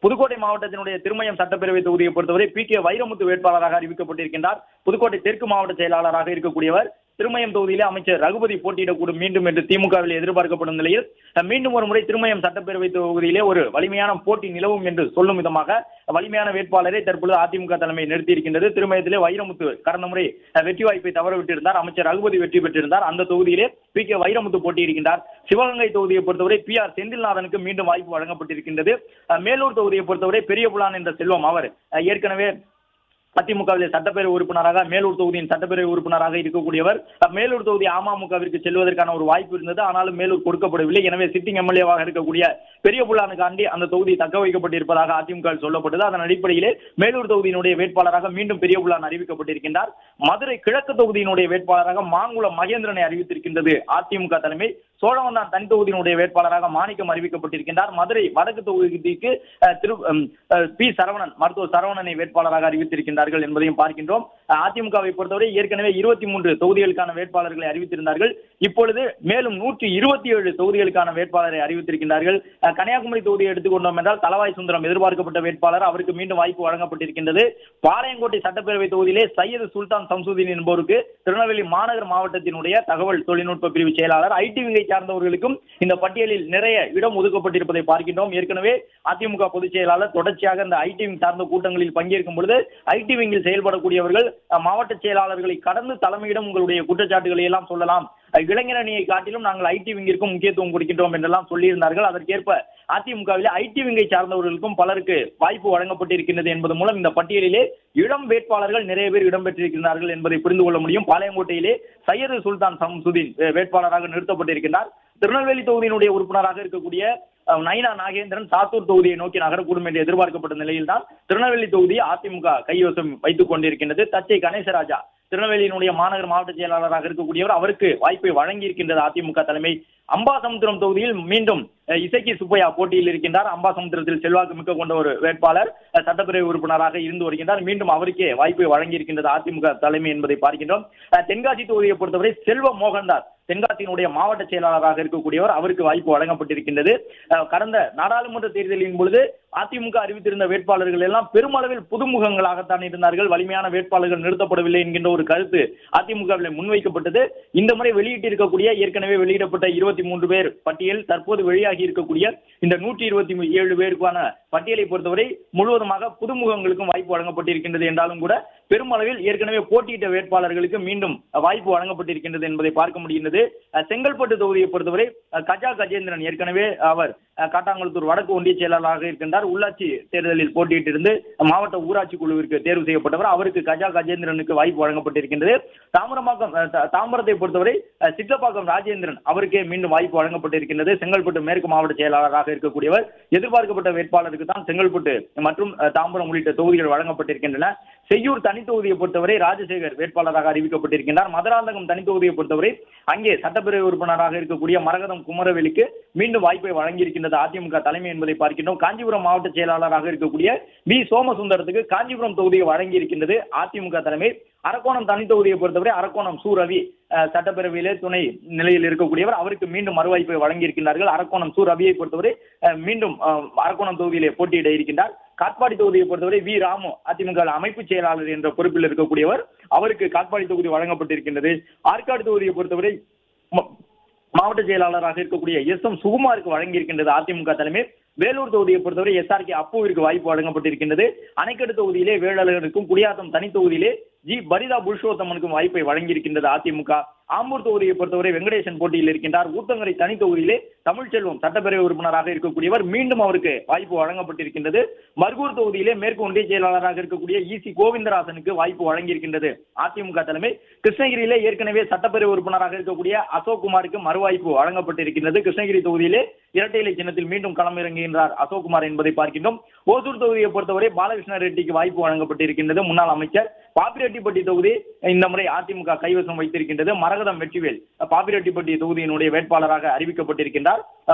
புதுக்கோட்டை மாவட்டத்தினுடைய திருமயம் சட்டப்பேரவை தொகுதியை பொறுத்தவரை பி.கே. வைரமுத்து வேட்பாளராக அறிவிக்கப்பட்டிருக்கின்றார். புதுக்கோட்டை தெற்கு மாவட்ட செயலாளராக இருக்கக்கூடியவர். திருமயம் தொகுதியிலே அமைச்சர் ரகுபதி போட்டியிடக்கூடும் மீண்டும் என்று திமுகவில் எதிர்பார்க்கப்படும் நிலையில் மீண்டும் ஒரு முறை திருமயம் சட்டப்பேரவை தொகுதியிலே ஒரு வலிமையான போட்டி நிலவும் என்று சொல்லும் விதமாக வலிமையான வேட்பாளரை தற்பொழுது அதிமுக தலைமை நிறுத்தியிருக்கின்றது. திருமயத்திலே வைரமுத்து கடந்த முறை வெற்றி வாய்ப்பை தவறவிட்டிருந்தார். அமைச்சர் ரகுபதி வெற்றி பெற்றிருந்தார். அந்த தொகுதியிலே பி.கே. வைரமுத்து போட்டியிடுகின்றார். சிவகங்கை தொகுதியை பொறுத்தவரை பி.ஆர். செந்தில்நாதனுக்கு மீண்டும் வாய்ப்பு வழங்கப்பட்டிருக்கின்றது. மேலூர் தொகுதியை பொறுத்தவரை பெரியபுலான் என்ற செல்வம் அவர் ஏற்கனவே அதிமுகவில் சட்டப்பேரவை உறுப்பினராக மேலூர் தொகுதியின் சட்டப்பேரவை உறுப்பினராக இருக்கக்கூடியவர். மேலூர் தொகுதி அமமுகவிற்கு செல்வதற்கான ஒரு வாய்ப்பு இருந்தது. ஆனாலும் மேலூர் கொடுக்கப்படவில்லை. எனவே சிட்டிங் எம்எல்ஏவாக இருக்கக்கூடிய பெரியபுல்லானுக்காண்டி அந்த தொகுதி தக்க வைக்கப்பட்டிருப்பதாக அதிமுக சொல்லப்பட்டது. அதன் அடிப்படையிலே மேலூர் தொகுதியினுடைய வேட்பாளராக மீண்டும் பெரியபுல்லான் அறிவிக்கப்பட்டிருக்கின்றார். மதுரை கிழக்கு தொகுதியினுடைய வேட்பாளராக மாங்குளம் மகேந்திரனை அறிவித்திருக்கின்றது அதிமுக தலைமை. சோழவந்தான் தனி தொகுதியினுடைய வேட்பாளராக மாணிக்கம் அறிவிக்கப்பட்டிருக்கின்றார். மதுரை வடக்கு தொகுதிக்கு பி. சரவணன் மருத்துவர் சரவணனை வேட்பாளராக அறிவித்திருக்கின்றார்கள் என்பதையும் பார்க்கின்றோம். அதிமுகவை பொறுத்தவரை ஏற்கனவே 23 தொகுதிகளுக்கான வேட்பாளர்களை அறிவித்திருந்தார்கள். இப்பொழுது மேலும் 127 தொகுதிகளுக்கான வேட்பாளரை அறிவித்திருக்கின்றார்கள். கன்னியாகுமரி தொகுதியை எடுத்துக்கொண்டோம் என்றால் தலவாய் சுந்தரம் எதிர்பார்க்கப்பட்ட வேட்பாளர், அவருக்கு மீண்டும் வாய்ப்பு வழங்கப்பட்டிருக்கின்றது. பாளையங்கோட்டை சட்டப்பேரவை தொகுதியிலே சையது சுல்தான் சம்சுதீன் என்பவருக்கு திருநெல்வேலி மாநகர் மாவட்டத்தினுடைய தகவல் தொழில்நுட்ப பிரிவு செயலாளர் ஐடி விங்கை சார்ந்தவர்களுக்கும் இந்த பட்டியலில் நிறைய இடம் ஒதுக்கப்பட்டிருப்பதை பார்க்கின்றோம். ஏற்கனவே அதிமுக பொதுச் செயலாளர் தொடர்ச்சியாக இந்த ஐடி விங் சார்ந்த கூட்டங்களில் பங்கேற்கும் பொழுது ஐடி விங்கில் செயல்படக்கூடியவர்கள் மாவட்ட செயலாளர்களை கடந்து தலைமையிடம் உங்களுடைய குற்றச்சாட்டுகளை எல்லாம் சொல்லலாம், இளைஞர் அணியை காட்டிலும் நாங்கள் ஐடி விங்கிற்கும் முக்கியத்துவம் கொடுக்கின்றோம் என்றெல்லாம் சொல்லியிருந்தார்கள். அதற்கேற்ப அதிமுகவில் ஐடி விங்கை சார்ந்தவர்களுக்கும் பலருக்கு வாய்ப்பு வழங்கப்பட்டிருக்கின்றது என்பது மூலம் இந்த பட்டியலிலே இளம் வேட்பாளர்கள் நிறைய பேர் இடம்பெற்றிருக்கிறார்கள் என்பதை புரிந்து கொள்ள முடியும். பாளையங்கோட்டையிலே சையது சுல்தான் சம்சுதீன் வேட்பாளராக நிறுத்தப்பட்டிருக்கிறார். திருநெல்வேலி தொகுதியினுடைய உறுப்பினராக இருக்கக்கூடிய நயினா நாகேந்திரன் சாத்தூர் தொகுதியை நோக்கி நகரக்கூடும் என்று எதிர்பார்க்கப்பட்ட நிலையில் தான் திருநெல்வேலி தொகுதியை அதிமுக கைவசம் வைத்துக் கொண்டிருக்கின்றது. தச்சை கணேசராஜா திருநெல்வேலியினுடைய மாநகர் மாவட்ட செயலாளராக இருக்கக்கூடியவர், அவருக்கு வாய்ப்பை வழங்கி இருக்கின்றது அதிமுக தலைமை. அம்பாசமுத்திரம் தொகுதியில் மீண்டும் இசக்கி சுப்பையா போட்டியில் இருக்கின்றார். அம்பாசமுத்திரத்தில் செல்வாக்கு மிக்க கொண்ட ஒரு வேட்பாளர் சட்டப்பேரவை உறுப்பினராக இருந்து வருகின்றார். மீண்டும் அவருக்கே வாய்ப்பை வழங்கி இருக்கின்றது அதிமுக தலைமை என்பதை பார்க்கின்றோம். தென்காசி தொகுதியை பொறுத்தவரை செல்வ மோகன்தாஸ் தென்காசியினுடைய மாவட்ட செயலாளராக இருக்கக்கூடியவர், அவருக்கு வாய்ப்பு வழங்கப்பட்டிருக்கின்றது. கடந்த நாடாளுமன்ற தேர்தலின் பொழுது அதிமுக அறிவித்திருந்த வேட்பாளர்கள் எல்லாம் பெருமளவில் புதுமுகங்களாகத்தான் இருந்தார்கள். வலிமையான வேட்பாளர்கள் நிறுத்தப்படவில்லை என்கின்ற ஒரு கருத்து அதிமுகவில் முன்வைக்கப்பட்டது. இந்த முறை வெளியிட்டிருக்கக்கூடிய ஏற்கனவே வெளியிடப்பட்ட 23 பேர் பட்டியல் தற்போது வெளியாகி இருக்கக்கூடிய இந்த 127 பேருக்கான பட்டியலை பொறுத்தவரை முழுவதுமாக புதுமுகங்களுக்கும் வாய்ப்பு வழங்கப்பட்டிருக்கின்றது என்றாலும் கூட பெருமளவில் ஏற்கனவே போட்டியிட்ட வேட்பாளர்களுக்கு மீண்டும் வாய்ப்பு வழங்கப்பட்டிருக்கின்றது என்பதை பார்க்க முடிகின்றது. செங்கல்பட்டு தொகுதியை பொறுத்தவரை கஜா கஜேந்திரன் ஏற்கனவே அவர் காட்டாங்குளத்தூர் வடக்கு ஒன்றிய செயலாளராக இருக்கின்றார். உள்ளாட்சி தேர்தலில் போட்டியிட்டிருந்து மாவட்ட ஊராட்சி குழுவிற்கு தேர்வு செய்யப்பட்டவர், அவருக்கு கஜா கஜேந்திரனுக்கு வாய்ப்பு வழங்கப்பட்டிருக்கின்றது. தாம்பரத்தை பொறுத்தவரை சிட்லப்பாக்கம் ராஜேந்திரன் அவருக்கே மீண்டும் வாய்ப்பு வழங்கப்பட்டிருக்கின்றது. செங்கல்பட்டு மேற்கு மாவட்ட செயலாளராக இருக்கக்கூடியவர். எதிர்பார்க்கப்பட்ட வேட்பாளருக்கு தான் செங்கல்பட்டு மற்றும் தாம்பரம் உள்ளிட்ட தொகுதிகள் வழங்கப்பட்டிருக்கின்றன. செய்யூர் தனி தொகுதியை பொறுத்தவரை ராஜசேகர் வேட்பாளராக அறிவிக்கப்பட்டிருக்கின்றார். மதுராந்தகம் தனி தொகுதியை பொறுத்தவரை அங்கே சட்டப்பேரவை உறுப்பினராக இருக்கக்கூடிய மரகதம் குமரவேலுக்கு மீண்டும் வாய்ப்பை வழங்கியிருக்கின்றது அதிமுக தலைமை என்பதை பார்க்கின்றோம். காஞ்சிபுரம் மாவட்ட செயலாளராக இருக்கக்கூடிய வி. சோமசுந்தரத்துக்கு காஞ்சிபுரம் தொகுதியை வழங்கியிருக்கின்றது அதிமுக தலைமை. அரக்கோணம் தனி தொகுதியை பொறுத்தவரை அரக்கோணம் சு. ரவி சட்டப்பேரவையிலே துணை நிலையில் இருக்கக்கூடியவர், அவருக்கு மீண்டும் மறுவாய்ப்பை வழங்கியிருக்கிறார்கள். அரக்கோணம் சு. ரவியை பொறுத்தவரை மீண்டும் அரக்கோணம் தொகுதியிலே போட்டியிட இருக்கின்றார். காட்பாடி தொகுதியை பொறுத்தவரை வி. ராமு அதிமுக அமைப்பு செயலாளர் என்ற பொறுப்பில் இருக்கக்கூடியவர், அவருக்கு காட்பாடி தொகுதி வழங்கப்பட்டிருக்கின்றது. ஆற்காடு தொகுதியை பொறுத்தவரை மாவட்ட செயலாளராக இருக்கக்கூடிய எஸ்.எம். சுகுமாருக்கு வழங்கியிருக்கின்றது அதிமுக தலைமை. வேலூர் தொகுதியை பொறுத்தவரை எஸ்.ஆர்.கே. அப்புவிற்கு வாய்ப்பு வழங்கப்பட்டிருக்கின்றது. அணைக்கட்டு தொகுதியிலே வேளாளர்களுக்கும் குடியாத்தம் தனி தொகுதியிலே ஜி. பரிதா புருஷோத்தமனுக்கும் வாய்ப்பை வழங்கியிருக்கின்றது அதிமுக. ஆம்பூர் தொகுதியை பொறுத்தவரை வெங்கடேசன் போட்டியில் இருக்கின்றார். ஊத்தங்கரை தனி தொகுதியிலே தமிழ்ச்செல்வம் சட்டப்பேரவை உறுப்பினராக இருக்கக்கூடியவர், மீண்டும் அவருக்கு வாய்ப்பு வழங்கப்பட்டிருக்கின்றது. மர்கூர் தொகுதியிலே மேற்கு ஒன்றிய செயலாளராக இருக்கக்கூடிய இ.சி. கோவிந்தராசனுக்கு வாய்ப்பு வழங்கியிருக்கின்றது அதிமுக தலைமை. கிருஷ்ணகிரியிலே ஏற்கனவே சட்டப்பேரவை உறுப்பினராக இருக்கக்கூடிய அசோக் குமாருக்கு மறுவாய்ப்பு வழங்கப்பட்டிருக்கின்றது. கிருஷ்ணகிரி தொகுதியிலே இரட்டை இலை சின்னத்தில் மீண்டும் களமிறங்குகின்றார் அசோக் குமார் என்பதை பார்க்கின்றோம். ஓசூர் தொகுதியை பொறுத்தவரை பாலகிருஷ்ண ரெட்டிக்கு வாய்ப்பு வழங்கப்பட்டிருக்கின்றது, முன்னாள் அமைச்சர். பாப்பிரெட்டிப்பட்டி தொகுதி இந்த முறை அதிமுக கைவசம் வைத்திருக்கின்றது. மரகதம் வெற்றிவேல் பாப்பிரெட்டிப்பட்டி தொகுதியினுடைய வேட்பாளராக அறிவிக்கப்பட்டிருக்கின்றார்.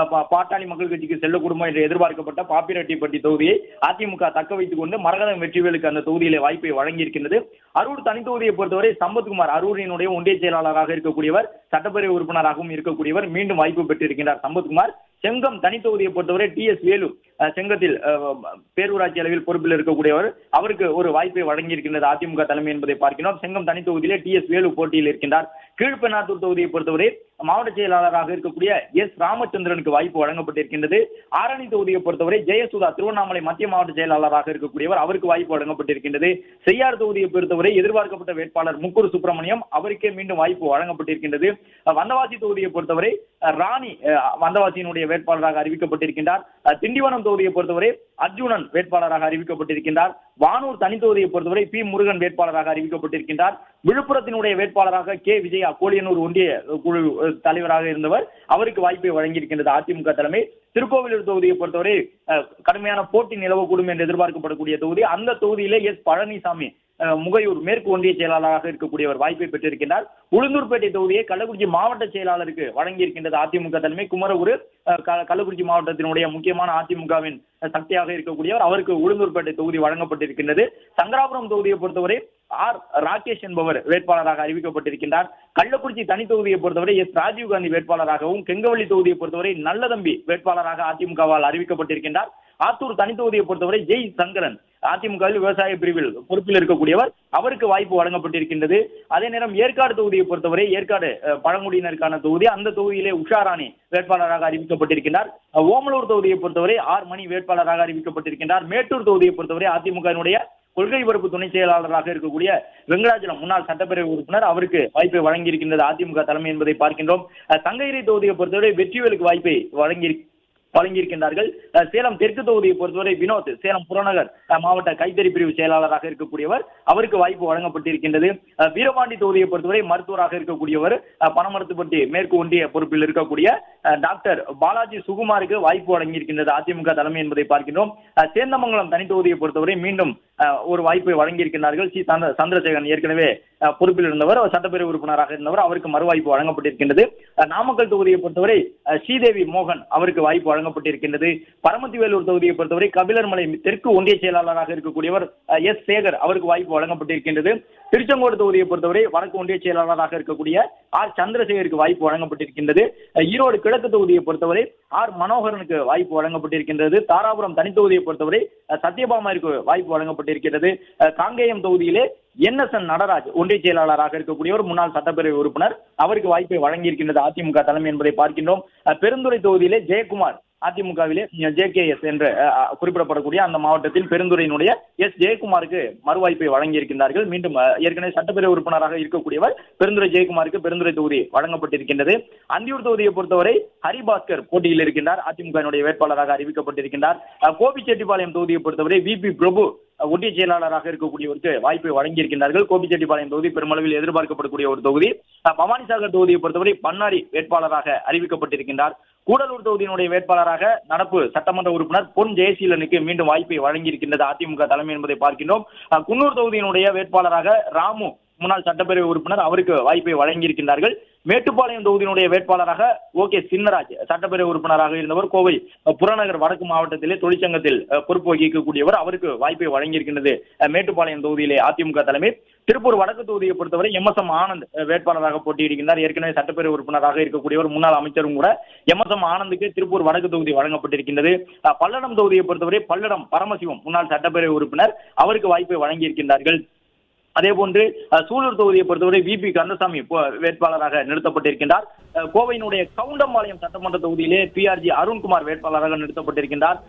பாட்டாளி மக்கள் கட்சிக்கு செல்லக்கூடுமா என்று எதிர்பார்க்கப்பட்ட பாப்பிரெட்டிப்பட்டி தொகுதியை அதிமுக தக்க வைத்துக் கொண்டு மரகதம் வெற்றிவேலுக்கு அந்த தொகுதியிலே வாய்ப்பை வழங்கியிருக்கின்றது. அரூர் தனி தொகுதியை பொறுத்தவரை சம்பத்குமார் அரூரினுடைய ஒன்றிய செயலாளராக இருக்கக்கூடியவர், சட்டப்பேரவை உறுப்பினராகவும் இருக்கக்கூடியவர், மீண்டும் வாய்ப்பு பெற்றிருக்கின்றார் சம்பத்குமார். செங்கம் தனி தொகுதியை பொறுத்தவரை டி.எஸ். வேலு செங்கத்தில் பேரூராட்சி அளவில் பொறுப்பில் இருக்கக்கூடியவர், அவருக்கு ஒரு வாய்ப்பை வழங்கியிருக்கின்றது அதிமுக தலைமை என்பதை பார்க்கிறோம். செங்கம் தனி தொகுதியிலே TS வேலு போட்டியில் இருக்கின்றார். கீழ்பெண்ணாத்தூர் தொகுதியை பொறுத்தவரை மாவட்ட செயலாளராக இருக்கக்கூடிய S ராமச்சந்திரனுக்கு வாய்ப்பு வழங்கப்பட்டிருக்கின்றது. ஆரணி தொகுதியை பொறுத்தவரை ஜெயசுதா திருவண்ணாமலை மத்திய மாவட்ட செயலாளராக இருக்கக்கூடியவர், அவருக்கு வாய்ப்பு வழங்கப்பட்டிருக்கின்றது. செய்யார் தொகுதியை பொறுத்தவரை எதிர்பார்க்கப்பட்ட வேட்பாளர் முக்கூர் சுப்பிரமணியம், அவருக்கே மீண்டும் வாய்ப்பு வழங்கப்பட்டிருக்கின்றது. வந்தவாசி தொகுதியை பொறுத்தவரை ராணி வந்தவாசியினுடைய வேட்பாளராக அறிவிக்கப்பட்டிருக்கின்றார். திண்டிவனம் தொகுதியை பொறுத்தவரை அர்ஜுனன் வேட்பாளராக அறிவிக்கப்பட்டிருக்கின்றார். வானூர் தனி தொகுதியை பொறுத்தவரை P முருகன் வேட்பாளராக அறிவிக்கப்பட்டிருக்கின்றார். விழுப்புரத்தினுடைய வேட்பாளராக K விஜயா கோலியனூர் ஒன்றிய குழு தலைவராக இருந்தவர், அவருக்கு வாய்ப்பை வழங்கியிருக்கின்றது அதிமுக தலைமை. திருக்கோவிலூர் தொகுதியை பொறுத்தவரை கடுமையான போட்டி நிலவக்கூடும் என்று எதிர்பார்க்கப்படக்கூடிய தொகுதி. அந்த தொகுதியிலே S பழனிசாமி முகையூர் மேற்கு ஒன்றிய செயலாளராக இருக்கக்கூடியவர் வாய்ப்பை பெற்றிருக்கின்றார். உளுந்தூர்பேட்டை தொகுதியை கள்ளக்குறிச்சி மாவட்ட செயலாளருக்கு வழங்கியிருக்கின்றது அதிமுக தலைமை. குமரகுரு கள்ளக்குறிச்சி மாவட்டத்தினுடைய முக்கியமான அதிமுகவின் சக்தியாக இருக்கக்கூடியவர், அவருக்கு உளுந்தூர்பேட்டை தொகுதி வழங்கப்பட்டிருக்கின்றது. சங்கராபுரம் தொகுதியை பொறுத்தவரை R ராகேஷ் என்பவர் வேட்பாளராக அறிவிக்கப்பட்டிருக்கின்றார். கள்ளக்குறிச்சி தனி தொகுதியை பொறுத்தவரை S ராஜீவ்காந்தி வேட்பாளராகவும், கெங்கவள்ளி தொகுதியை பொறுத்தவரை நல்லதம்பி வேட்பாளராக அதிமுகவால் அறிவிக்கப்பட்டிருக்கின்றார். ஆத்தூர் தனி தொகுதியை பொறுத்தவரை ஜெய் சங்கரன் அதிமுகவில் விவசாய பிரிவில் பொறுப்பில் இருக்கக்கூடியவர், அவருக்கு வாய்ப்பு வழங்கப்பட்டிருக்கின்றது. அதே நேரம் ஏற்காடு தொகுதியை பொறுத்தவரை ஏற்காடு பழங்குடியினருக்கான தொகுதி, அந்த தொகுதியிலே உஷாராணி வேட்பாளராக அறிவிக்கப்பட்டிருக்கின்றார். ஓமலூர் தொகுதியை பொறுத்தவரை R மணி வேட்பாளராக அறிவிக்கப்பட்டிருக்கின்றார். மேட்டூர் தொகுதியை பொறுத்தவரை அதிமுகவினுடைய கொள்கை பரப்பு துணை செயலாளராக இருக்கக்கூடிய வெங்கடாஜலம் முன்னாள் சட்டப்பேரவை உறுப்பினர், அவருக்கு வாய்ப்பை வழங்கியிருக்கின்றது அதிமுக தலைமை என்பதை பார்க்கின்றோம். சங்ககிரி தொகுதியை பொறுத்தவரை வெற்றிவேலுக்கு வாய்ப்பை வழங்கியிருக்கின்றார்கள். சேலம் தெற்கு தொகுதியை பொறுத்தவரை வினோத் சேலம் புறநகர் மாவட்ட கைத்தறி பிரிவு செயலாளராக இருக்கக்கூடியவர், அவருக்கு வாய்ப்பு வழங்கப்பட்டிருக்கின்றது. வீரபாண்டி தொகுதியை பொறுத்தவரை மருத்துவராக இருக்கக்கூடியவர், பனமரத்துப்பட்டி மேற்கு ஒன்றிய பொறுப்பில் இருக்கக்கூடிய டாக்டர் பாலாஜி சுகுமாருக்கு வாய்ப்பு வழங்கியிருக்கின்றது அதிமுக தலைமை என்பதை பார்க்கின்றோம். சேந்தமங்கலம் தனி தொகுதியை பொறுத்தவரை மீண்டும் ஒரு வாய்ப்பை வழங்கியிருக்கிறார்கள். சி சந்திரசேகரன் ஏற்கனவே பொறுப்பில் இருந்தவர், சட்டப்பேரவை உறுப்பினராக இருந்தவர், அவருக்கு மறுவாய்ப்பு வழங்கப்பட்டிருக்கின்றது. நாமக்கல் தொகுதியை பொறுத்தவரை ஸ்ரீதேவி மோகன், அவருக்கு வாய்ப்பு வழங்கப்பட்டிருக்கின்றது. பரமத்திவேலூர் தொகுதியை பொறுத்தவரை கபிலர்மலை தெற்கு ஒன்றிய செயலாளராக இருக்கக்கூடியவர் S சேகர், அவருக்கு வாய்ப்பு வழங்கப்பட்டிருக்கின்றது. திருச்செங்கோடு தொகுதியை பொறுத்தவரை வடக்கு ஒன்றிய செயலாளராக இருக்கக்கூடிய R சந்திரசேகருக்கு வாய்ப்பு வழங்கப்பட்டிருக்கின்றது. ஈரோடு கிழக்கு தொகுதியை பொறுத்தவரை R மனோகரனுக்கு வாய்ப்பு வழங்கப்பட்டிருக்கின்றது. தாராபுரம் தனி தொகுதியை பொறுத்தவரை சத்யபாமாவிற்கு வாய்ப்பு வழங்கப்பட்டிருக்கிறது. காங்கேயம் தொகுதியிலே NSN நடராஜ் ஒன்றிய செயலாளராக இருக்கக்கூடியவர், முன்னாள் சட்டப்பேரவை உறுப்பினர், அவருக்கு வாய்ப்பை வழங்கியிருக்கின்றது அதிமுக தலைமை என்பதை பார்க்கின்றோம். பெருந்துறை தொகுதியிலே ஜெயக்குமார் அதிமுகவிலே JKS என்று குறிப்பிடப்படக்கூடிய அந்த மாவட்டத்தில் பெருந்துறையினுடைய S ஜெயக்குமாருக்கு மறுவாய்ப்பை வழங்கியிருக்கிறார்கள். மீண்டும் ஏற்கனவே சட்டப்பேரவை உறுப்பினராக இருக்கக்கூடியவர் பெருந்துறை ஜெயக்குமாருக்கு பெருந்துறை தொகுதி வழங்கப்பட்டிருக்கின்றது. அந்தியூர் தொகுதியை பொறுத்தவரை ஹரிபாஸ்கர் போட்டியில் இருக்கின்றார், அதிமுக வேட்பாளராக அறிவிக்கப்பட்டிருக்கின்றார். கோபிச்செட்டிப்பாளையம் தொகுதியை பொறுத்தவரை VP பிரபு ஒன்றிய செயலாளராக இருக்கக்கூடியவருக்கு வாய்ப்பை வழங்கியிருக்கிறார்கள். கோபிச்செட்டிப்பாளையம் தொகுதி பெருமளவில் எதிர்பார்க்கப்படக்கூடிய ஒரு தொகுதி. பவானிசாகர் தொகுதியை பொறுத்தவரை பன்னாரி வேட்பாளராக அறிவிக்கப்பட்டிருக்கின்றார். கூடலூர் தொகுதியினுடைய வேட்பாளராக நடப்பு சட்டமன்ற உறுப்பினர் பொன் ஜெயசீலனுக்கு மீண்டும் வாய்ப்பை வழங்கியிருக்கின்றது அதிமுக தலைமை என்பதை பார்க்கின்றோம். குன்னூர் தொகுதியினுடைய வேட்பாளராக ராமு முன்னாள் சட்டப்பேரவை உறுப்பினர், அவருக்கு வாய்ப்பை வழங்கியிருக்கின்றார்கள். மேட்டுப்பாளையம் தொகுதியினுடைய வேட்பாளராக OK சின்னராஜ் சட்டப்பேரவை உறுப்பினராக இருந்தவர், கோவை புறநகர் வடக்கு மாவட்டத்திலே தொழிற்சங்கத்தில் பொறுப்பு வகிக்கக்கூடியவர், அவருக்கு வாய்ப்பை வழங்கியிருக்கின்றது மேட்டுப்பாளையம் தொகுதியிலே அதிமுக தலைமை. திருப்பூர் வடக்கு தொகுதியை பொறுத்தவரை MSM ஆனந்த் வேட்பாளராக போட்டியிடுகின்றார். ஏற்கனவே சட்டப்பேரவை உறுப்பினராக இருக்கக்கூடியவர், முன்னாள் அமைச்சரும் கூட. MSM ஆனந்துக்கு திருப்பூர் வடக்கு தொகுதி வழங்கப்பட்டிருக்கின்றது. பல்லடம் தொகுதியை பொறுத்தவரை பல்லடம் பரமசிவம் முன்னாள் சட்டப்பேரவை உறுப்பினர், அவருக்கு வாய்ப்பை வழங்கியிருக்கின்றார்கள். அதே போன்று சூலூர் தொகுதியை பொறுத்தவரை VP கந்தசாமி வேட்பாளராக நிறுத்தப்பட்டிருக்கின்றார். கோவையினுடைய கவுண்டம்பாளையம் சட்டமன்ற தொகுதியிலே PRG அருண்குமார் வேட்பாளராக நிறுத்தப்பட்டிருக்கின்றார்.